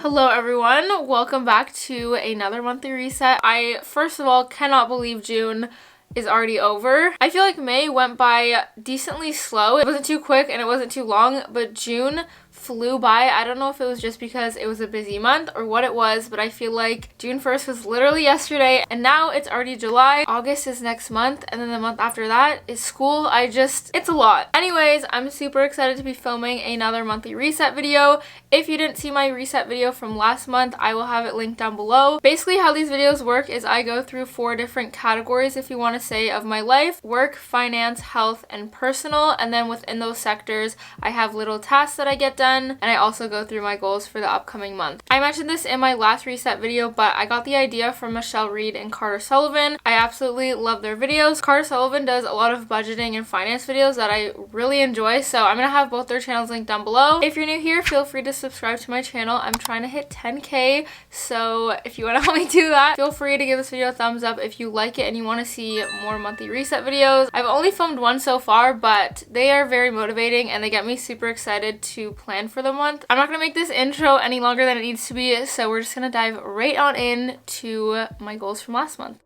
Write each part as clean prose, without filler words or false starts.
Hello everyone, welcome back to another monthly reset. I first of all cannot believe June is already over. I feel like May went by decently slow. It wasn't too quick and it wasn't too long, but June flew by. I don't know if it was just because it was a busy month or what it was, but I feel like June 1st was literally yesterday and now it's already July. August is next month and then the month after that is school. It's a lot. Anyways, I'm super excited to be filming another monthly reset video. If you didn't see my reset video from last month, I will have it linked down below. Basically how these videos work is I go through 4 different categories, if you want to say, of my life: work, finance, health, and personal. And then within those sectors, I have little tasks that I get done, and I also go through my goals for the upcoming month. I mentioned this in my last reset video, but I got the idea from Michelle Reed and Carter Sullivan. I absolutely love their videos. Carter Sullivan does a lot of budgeting and finance videos that I really enjoy, so I'm gonna have both their channels linked down below. If you're new here, feel free to subscribe to my channel. I'm trying to hit 10k, so if you want to help me do that, feel free to give this video a thumbs up if you like it and you want to see more monthly reset videos. I've only filmed one so far, but they are very motivating and they get me super excited to plan for the month. I'm not gonna make this intro any longer than it needs to be, so we're just gonna dive right on in to my goals from last month.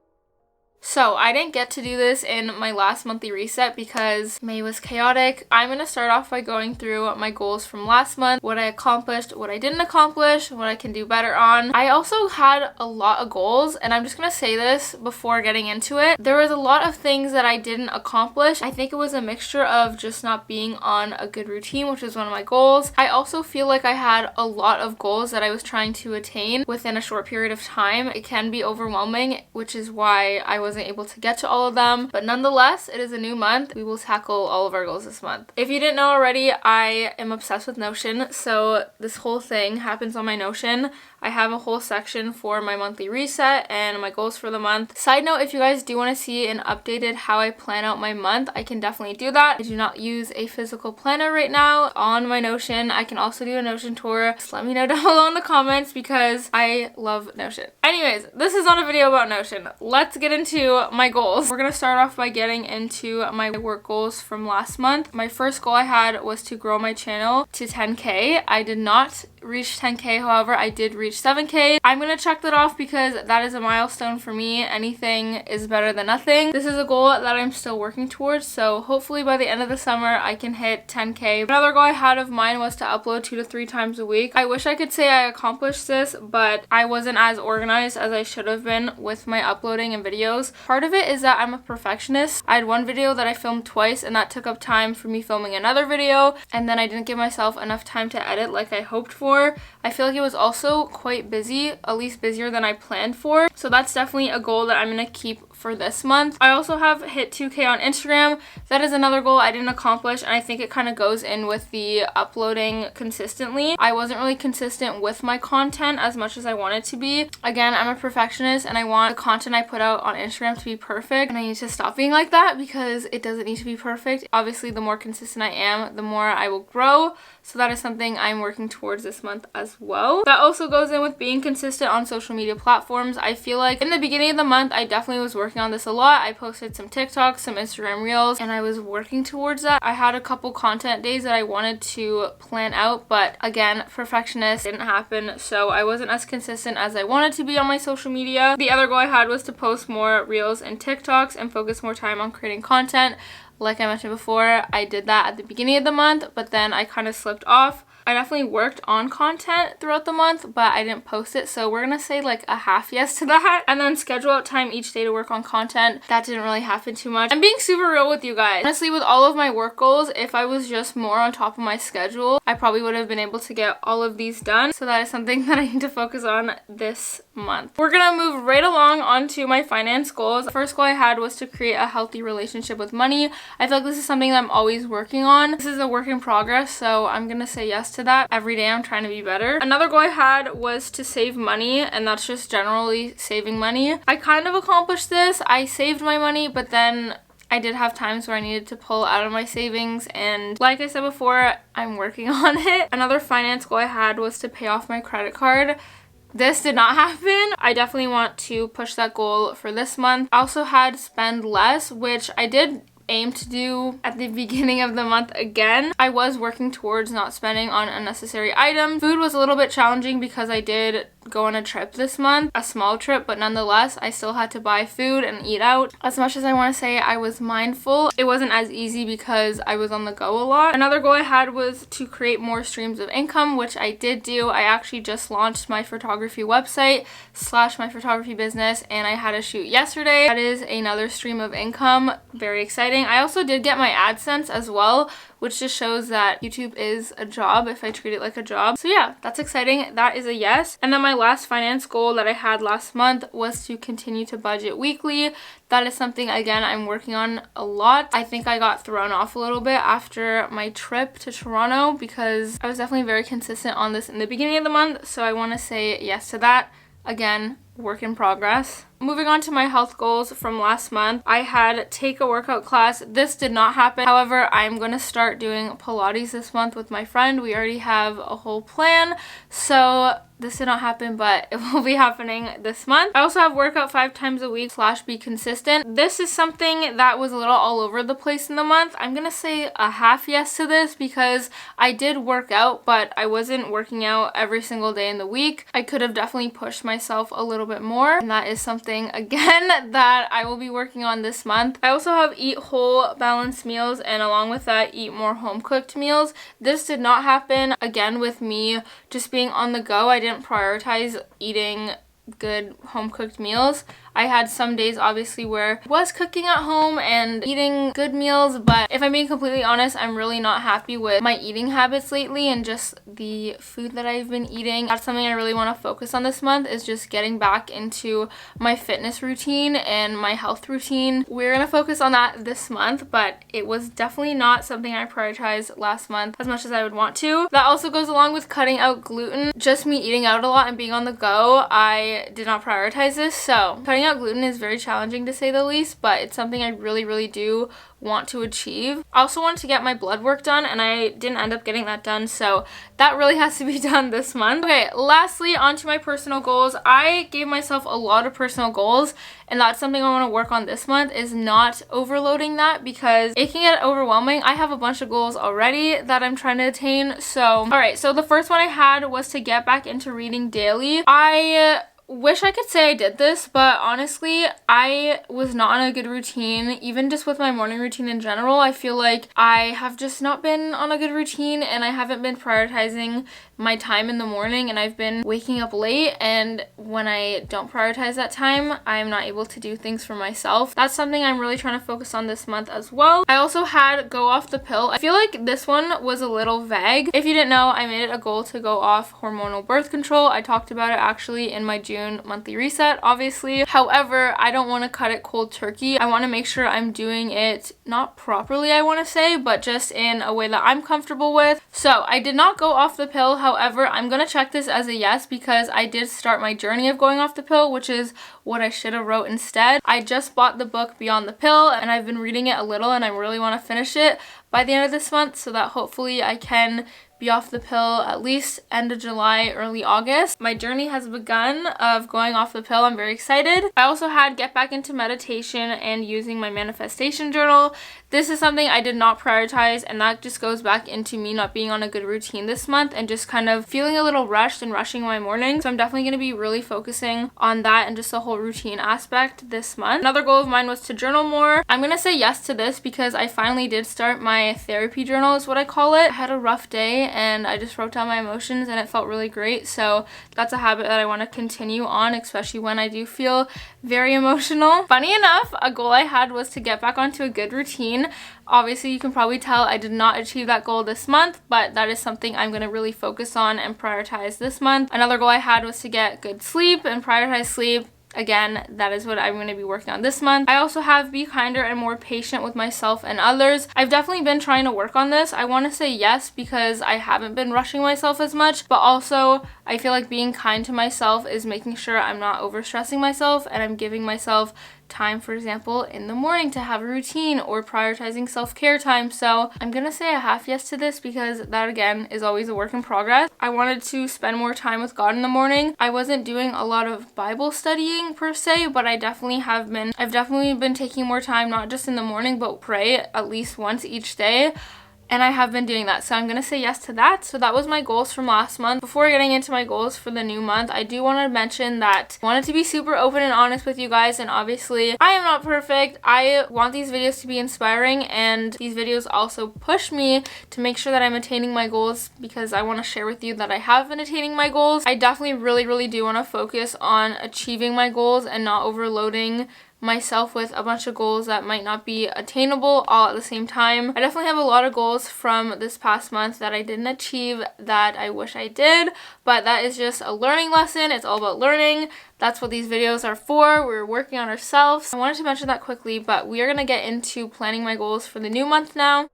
So I didn't get to do this in my last monthly reset because May was chaotic. I'm going to start off by going through my goals from last month, what I accomplished, what I didn't accomplish, what I can do better on. I also had a lot of goals, and I'm just going to say this before getting into it. There was a lot of things that I didn't accomplish. I think it was a mixture of just not being on a good routine, which is one of my goals. I also feel like I had a lot of goals that I was trying to attain within a short period of time. It can be overwhelming, which is why I wasn't able to get to all of them, but nonetheless, it is a new month. We will tackle all of our goals this month. If you didn't know already, I am obsessed with Notion, so this whole thing happens on my Notion. I have a whole section for my monthly reset and my goals for the month. Side note, if you guys do want to see an updated how I plan out my month, I can definitely do that. I do not use a physical planner right now on my Notion. I can also do a Notion tour. Just let me know down below in the comments because I love Notion. Anyways, this is not a video about Notion. Let's get into my goals. We're gonna start off by getting into my work goals from last month. My first goal I had was to grow my channel to 10k. I did not reach 10k, however I did reach 7k. I'm gonna check that off because that is a milestone for me. Anything is better than nothing. This is a goal that I'm still working towards, so hopefully by the end of the summer I can hit 10k. Another goal I had of mine was to upload 2 to 3 times a week. I wish I could say I accomplished this, but I wasn't as organized as I should have been with my uploading and videos. Part of it is that I'm a perfectionist. I had one video that I filmed twice and that took up time for me filming another video, and then I didn't give myself enough time to edit like I hoped for. I feel like it was also quite busy, at least busier than I planned for. So that's definitely a goal that I'm gonna keep for this month. I also have hit 2k on Instagram. That is another goal I didn't accomplish, and I think it kind of goes in with the uploading consistently. I wasn't really consistent with my content as much as I wanted to be. Again, I'm a perfectionist and I want the content I put out on Instagram to be perfect, and I need to stop being like that because it doesn't need to be perfect. Obviously, the more consistent I am, the more I will grow. So that is something I'm working towards this month as well. That also goes in with being consistent on social media platforms. I feel like in the beginning of the month, I definitely was working on this a lot. I posted some TikToks, some Instagram reels, and I was working towards that. I had a couple content days that I wanted to plan out, but again, perfectionist, didn't happen, so I wasn't as consistent as I wanted to be on my social media. The other goal I had was to post more reels and TikToks and focus more time on creating content. Like I mentioned before, I did that at the beginning of the month, but then I kind of slipped off. I definitely worked on content throughout the month, but I didn't post it, so we're gonna say like a half yes to that. And then schedule out time each day to work on content. That didn't really happen too much. I'm being super real with you guys. Honestly, with all of my work goals, if I was just more on top of my schedule, I probably would have been able to get all of these done. So that is something that I need to focus on this month. We're gonna move right along onto my finance goals. The first goal I had was to create a healthy relationship with money. I feel like this is something that I'm always working on. This is a work in progress, so I'm gonna say yes to that. Every day I'm trying to be better. Another goal I had was to save money, and that's just generally saving money. I kind of accomplished this. I saved my money, but then I did have times where I needed to pull out of my savings, and like I said before, I'm working on it. Another finance goal I had was to pay off my credit card. This did not happen. I definitely want to push that goal for this month. I also had spend less, which I did aim to do at the beginning of the month again. I was working towards not spending on unnecessary items. Food was a little bit challenging because I did go on a trip this month, a small trip, but nonetheless I still had to buy food and eat out. As much as I want to say I was mindful, it wasn't as easy because I was on the go a lot. Another goal I had was to create more streams of income, which I did do. I actually just launched my photography website / my photography business, and I had a shoot yesterday. That is another stream of income. Very exciting. I also did get my AdSense as well, which just shows that YouTube is a job if I treat it like a job. So yeah, that's exciting. That is a yes. And then my last finance goal that I had last month was to continue to budget weekly. That is something, again, I'm working on a lot. I think I got thrown off a little bit after my trip to Toronto because I was definitely very consistent on this in the beginning of the month. So I want to say yes to that. Again, work in progress. Moving on to my health goals from last month, I had take a workout class. This did not happen. However, I'm going to start doing Pilates this month with my friend. We already have a whole plan. So this did not happen, but it will be happening this month. I also have workout 5 times a week / be consistent. This is something that was a little all over the place in the month. I'm going to say a half yes to this because I did work out, but I wasn't working out every single day in the week. I could have definitely pushed myself a little bit more, and that is something again that I will be working on this month. I also have eat whole balanced meals, and along with that, eat more home cooked meals. This did not happen, again, with me just being on the go. I didn't prioritize eating good home cooked meals. I had some days obviously where I was cooking at home and eating good meals, but if I'm being completely honest, I'm really not happy with my eating habits lately and just the food that I've been eating. That's something I really want to focus on this month, is just getting back into my fitness routine and my health routine. We're going to focus on that this month, but it was definitely not something I prioritized last month as much as I would want to. That also goes along with cutting out gluten. Just me eating out a lot and being on the go, I did not prioritize this, so cutting out gluten is very challenging to say the least, but it's something I really do want to achieve. I also wanted to get my blood work done, and I didn't end up getting that done, so that really has to be done this month. Okay, lastly, onto my personal goals. I gave myself a lot of personal goals, and that's something I want to work on this month, is not overloading that because it can get overwhelming. I have a bunch of goals already that I'm trying to attain. So alright, so the first one I had was to get back into reading daily. I wish I could say I did this, but honestly, I was not on a good routine. Even just with my morning routine in general, I feel like I have just not been on a good routine, and I haven't been prioritizing my time in the morning, and I've been waking up late, and when I don't prioritize that time, I'm not able to do things for myself. That's something I'm really trying to focus on this month as well. I also had go off the pill. I feel like this one was a little vague. If you didn't know, I made it a goal to go off hormonal birth control. I talked about it actually in my June monthly reset, obviously. However, I don't want to cut it cold turkey. I want to make sure I'm doing it not properly, I want to say, but just in a way that I'm comfortable with. So I did not go off the pill. However, I'm going to check this as a yes because I did start my journey of going off the pill, which is what I should have wrote instead. I just bought the book Beyond the Pill, and I've been reading it a little, and I really want to finish it by the end of this month so that hopefully I can be off the pill at least end of July, early August. My journey has begun of going off the pill. I'm very excited. I also had get back into meditation and using my manifestation journal. This is something I did not prioritize, and that just goes back into me not being on a good routine this month and just kind of feeling a little rushed and rushing my morning. So I'm definitely going to be really focusing on that and just the whole routine aspect this month. Another goal of mine was to journal more. I'm going to say yes to this because I finally did start my therapy journal, is what I call it. I had a rough day and I just wrote down my emotions and it felt really great. So that's a habit that I want to continue on, especially when I do feel very emotional. Funny enough, a goal I had was to get back onto a good routine. Obviously, you can probably tell I did not achieve that goal this month, but that is something I'm going to really focus on and prioritize this month. Another goal I had was to get good sleep and prioritize sleep. Again, that is what I'm going to be working on this month. I also have be kinder and more patient with myself and others. I've definitely been trying to work on this. I want to say yes because I haven't been rushing myself as much, but also I feel like being kind to myself is making sure I'm not overstressing myself and I'm giving myself time, for example, in the morning to have a routine or prioritizing self-care time. So I'm gonna say a half yes to this because that again is always a work in progress. I wanted to spend more time with God in the morning. I wasn't doing a lot of Bible studying per se, but I've definitely been taking more time, not just in the morning, but pray at least once each day. And I have been doing that, so I'm gonna say yes to that. So that was my goals from last month. Before getting into my goals for the new month, I do want to mention that I wanted to be super open and honest with you guys, and obviously I am not perfect. I want these videos to be inspiring, and these videos also push me to make sure that I'm attaining my goals, because I want to share with you that I have been attaining my goals. I definitely really do want to focus on achieving my goals and not overloading myself with a bunch of goals that might not be attainable all at the same time. I definitely have a lot of goals from this past month that I didn't achieve that I wish I did, but that is just a learning lesson. It's all about learning. That's what these videos are for. We're working on ourselves. I wanted to mention that quickly, but we are going to get into planning my goals for the new month now.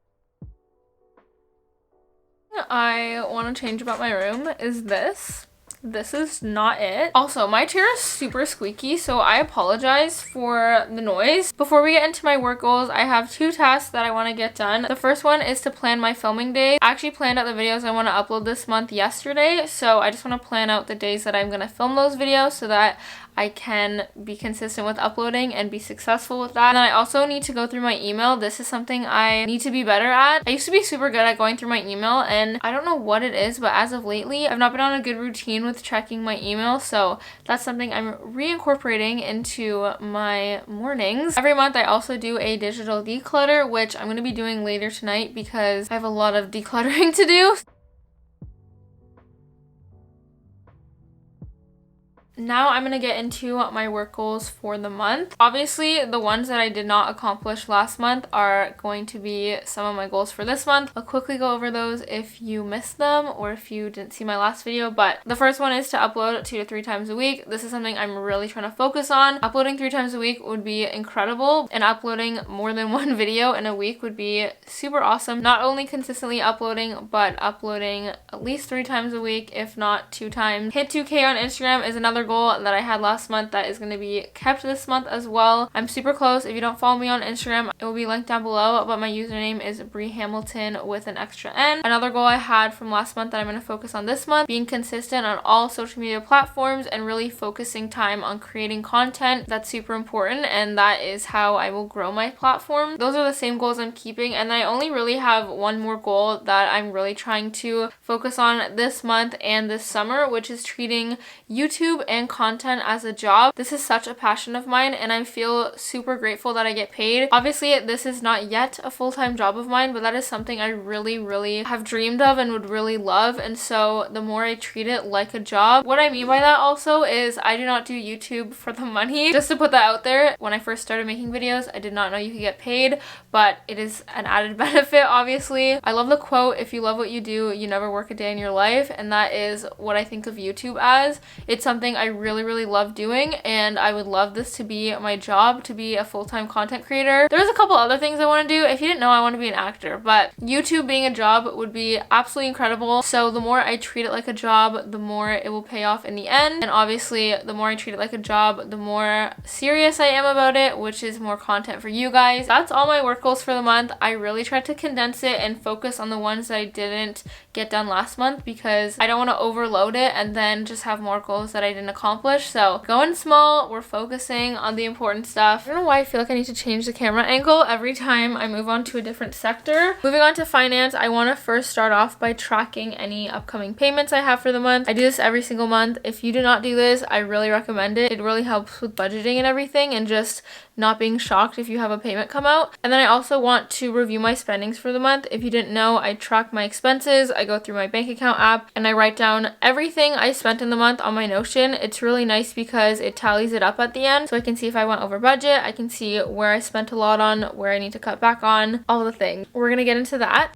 I want to change about my room is this. This is not it. Also, my chair is super squeaky, so I apologize for the noise. Before we get into my work goals, I have 2 tasks that I want to get done. The first one is to plan my filming days. I actually planned out the videos I want to upload this month yesterday, so I just want to plan out the days that I'm going to film those videos so that I can be consistent with uploading and be successful with that. And then I also need to go through my email. This is something I need to be better at. I used to be super good at going through my email, and I don't know what it is, but as of lately, I've not been on a good routine with checking my email, so that's something I'm reincorporating into my mornings. Every month, I also do a digital declutter, which I'm going to be doing later tonight because I have a lot of decluttering to do. Now I'm going to get into my work goals for the month. Obviously, the ones that I did not accomplish last month are going to be some of my goals for this month. I'll quickly go over those if you missed them or if you didn't see my last video, but the first one is to upload 2 to 3 times a week. This is something I'm really trying to focus on. Uploading 3 times a week would be incredible, and uploading more than 1 video in a week would be super awesome. Not only consistently uploading, but uploading at least 3 times a week, if not 2 times. Hit 2K on Instagram is another goal that I had last month that is going to be kept this month as well. I'm super close. If you don't follow me on Instagram, it will be linked down below, but my username is Brie Hamilton with an extra N. Another goal I had from last month that I'm going to focus on this month, being consistent on all social media platforms and really focusing time on creating content. That's super important, and that is how I will grow my platform. Those are the same goals I'm keeping, and I only really have one more goal that I'm really trying to focus on this month and this summer, which is treating YouTube and content as a job. This is such a passion of mine, and I feel super grateful that I get paid. Obviously, this is not yet a full-time job of mine, but that is something I really have dreamed of and would really love, and so the more I treat it like a job. What I mean by that also is I do not do YouTube for the money. Just to put that out there, when I first started making videos, I did not know you could get paid, but it is an added benefit, obviously. I love the quote, if you love what you do, you never work a day in your life, and that is what I think of YouTube as. It's something I really love doing, and I would love this to be my job, to be a full-time content creator. There's a couple other things I want to do. If you didn't know, I want to be an actor, but YouTube being a job would be absolutely incredible. So the more I treat it like a job, the more it will pay off in the end, and obviously the more I treat it like a job, the more serious I am about it, which is more content for you guys. That's all my work goals for the month. I really tried to condense it and focus on the ones that I didn't get done last month because I don't want to overload it and then just have more goals that I didn't accomplish. So going small, we're focusing on the important stuff. I don't know why I feel like I need to change the camera angle every time I move on to a different sector. Moving on to finance, I want to first start off by tracking any upcoming payments I have for the month. I do this every single month. If you do not do this, I really recommend it. It really helps with budgeting and everything, and just not being shocked if you have a payment come out. And then I also want to review my spendings for the month. If you didn't know, I track my expenses. I go through my bank account app and I write down everything I spent in the month on my Notion. It's really nice because it tallies it up at the end, so I can see if I went over budget. I can see where I spent a lot on, where I need to cut back on, all the things. We're gonna get into that.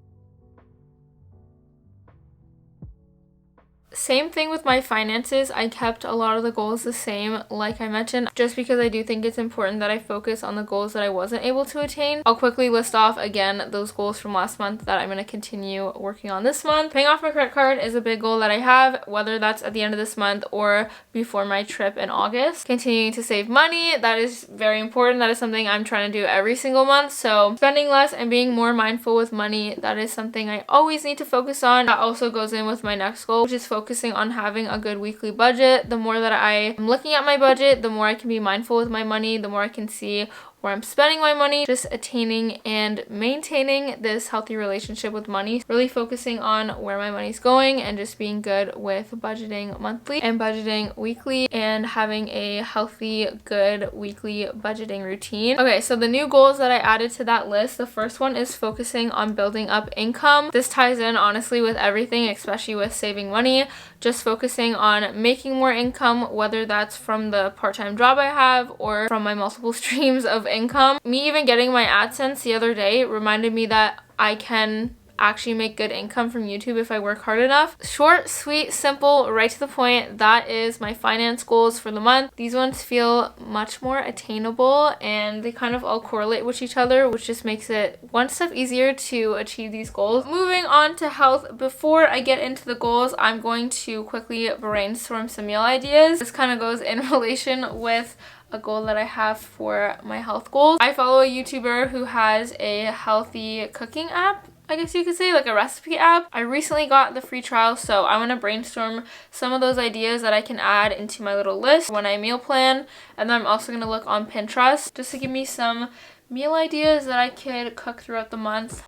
Same thing with my finances. I kept a lot of the goals the same, like I mentioned, just because I do think it's important that I focus on the goals that I wasn't able to attain. I'll quickly list off again those goals from last month that I'm going to continue working on this month. Paying off my credit card is a big goal that I have, whether that's at the end of this month or before my trip in August. Continuing to save money, that is very important. That is something I'm trying to do every single month. So spending less and being more mindful with money, that is something I always need to focus on. That also goes in with my next goal, which is focusing on having a good weekly budget. The more that I am looking at my budget, the more I can be mindful with my money, the more I can see where I'm spending my money, just attaining and maintaining this healthy relationship with money, really focusing on where my money's going and just being good with budgeting monthly and budgeting weekly and having a healthy, good weekly budgeting routine. Okay, so the new goals that I added to that list, the first one is focusing on building up income. This ties in honestly with everything, especially with saving money, just focusing on making more income, whether that's from the part-time job I have or from my multiple streams of income. Me even getting my AdSense the other day reminded me that I can actually make good income from YouTube if I work hard enough. Short, sweet, simple, right to the point. That is my finance goals for the month. These ones feel much more attainable and they kind of all correlate with each other, which just makes it one step easier to achieve these goals. Moving on to health, before I get into the goals, I'm going to quickly brainstorm some meal ideas. This kind of goes in relation with a goal that I have for my health goals. I follow a YouTuber who has a healthy cooking app, I guess you could say, like a recipe app. I recently got the free trial, so I want to brainstorm some of those ideas that I can add into my little list when I meal plan. And then I'm also going to look on Pinterest just to give me some meal ideas that I could cook throughout the month.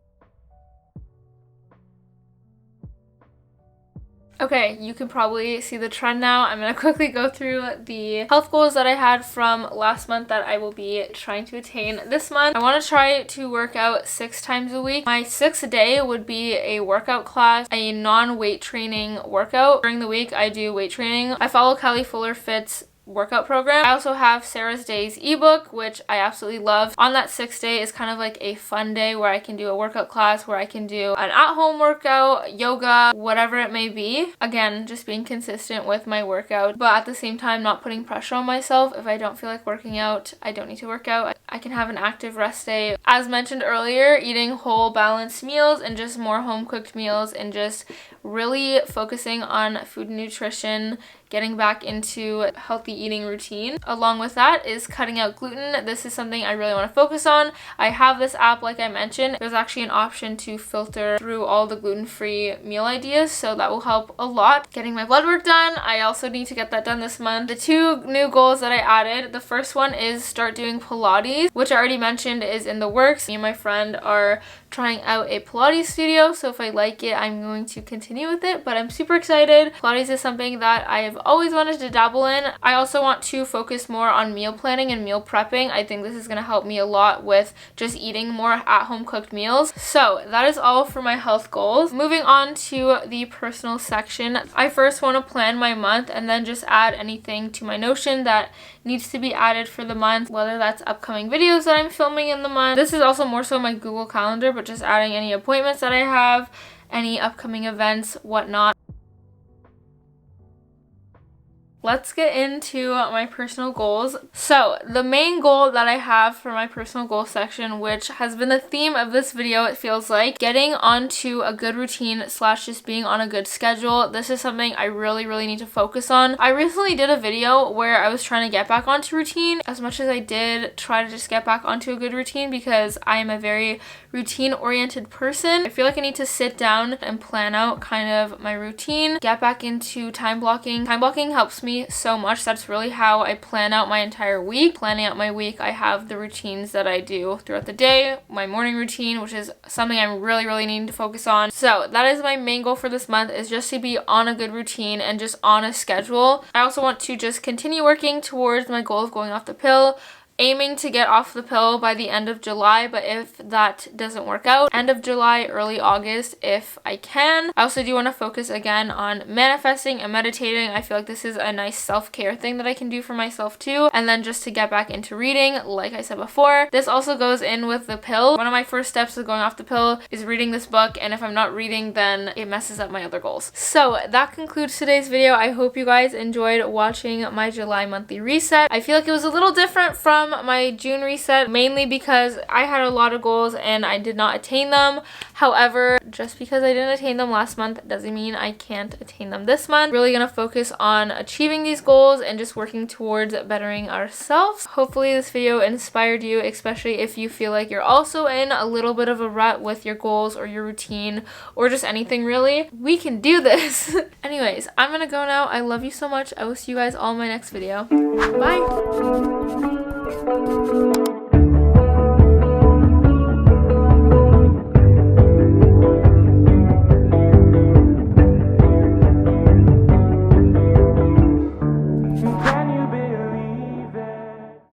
Okay, you can probably see the trend now. I'm going to quickly go through the health goals that I had from last month that I will be trying to attain this month. I want to try to work out 6 times a week. My 6th day would be a workout class, a non-weight training workout. During the week, I do weight training. I follow Kelly Fuller Fit's workout program. I also have Sarah's Days ebook, which I absolutely love. On that 6th day is kind of like a fun day where I can do a workout class, where I can do an at-home workout, yoga, whatever it may be. Again, just being consistent with my workout, but at the same time not putting pressure on myself. If I don't feel like working out, I don't need to work out. I can have an active rest day. As mentioned earlier, eating whole balanced meals and just more home-cooked meals and just really focusing on food and nutrition, getting back into a healthy eating routine. Along with that is cutting out gluten. This is something I really want to focus on. I have this app, like I mentioned. There's actually an option to filter through all the gluten-free meal ideas, so that will help a lot. Getting my blood work done. I also need to get that done this month. The 2 new goals that I added, the first one is start doing Pilates, which I already mentioned is in the works. Me and my friend are trying out a Pilates studio, so if I like it, I'm going to continue with it, but I'm super excited. Pilates is something that I have always wanted to dabble in. I also want to focus more on meal planning and meal prepping. I think this is going to help me a lot with just eating more at-home cooked meals. So that is all for my health goals. Moving on to the personal section, I first want to plan my month and then just add anything to my Notion that needs to be added for the month, whether that's upcoming videos that I'm filming in the month. This is also more so my Google Calendar, but just adding any appointments that I have, any upcoming events, whatnot. Let's get into my personal goals. So the main goal that I have for my personal goal section, which has been the theme of this video, it feels like, getting onto a good routine / just being on a good schedule. This is something I really need to focus on. I recently did a video where I was trying to get back onto routine, as much as I did try to just get back onto a good routine, because I am a very routine oriented person. I feel like I need to sit down and plan out kind of my routine, get back into time blocking. Time blocking helps me so much. That's really how I plan out my entire week. Planning out my week, I have the routines that I do throughout the day, my morning routine, which is something I'm really needing to focus on. So that is my main goal for this month, is just to be on a good routine and just on a schedule. I also want to just continue working towards my goal of going off the pill. aiming to get off the pill by the end of July, but if that doesn't work out, end of July, early August if I can. I also do want to focus again on manifesting and meditating. I feel like this is a nice self-care thing that I can do for myself too. And then just to get back into reading, like I said before, this also goes in with the pill. One of my first steps of going off the pill is reading this book, and if I'm not reading, then it messes up my other goals. So that concludes today's video. I hope you guys enjoyed watching my July monthly reset. I feel like it was a little different from my June reset, mainly because I had a lot of goals and I did not attain them. However, just because I didn't attain them last month doesn't mean I can't attain them this month. Really gonna focus on achieving these goals and just working towards bettering ourselves. Hopefully this video inspired you, especially if you feel like you're also in a little bit of a rut with your goals or your routine or just anything really. We can do this. Anyways, I'm gonna go now. I love you so much. I will see you guys all in my next video. Bye!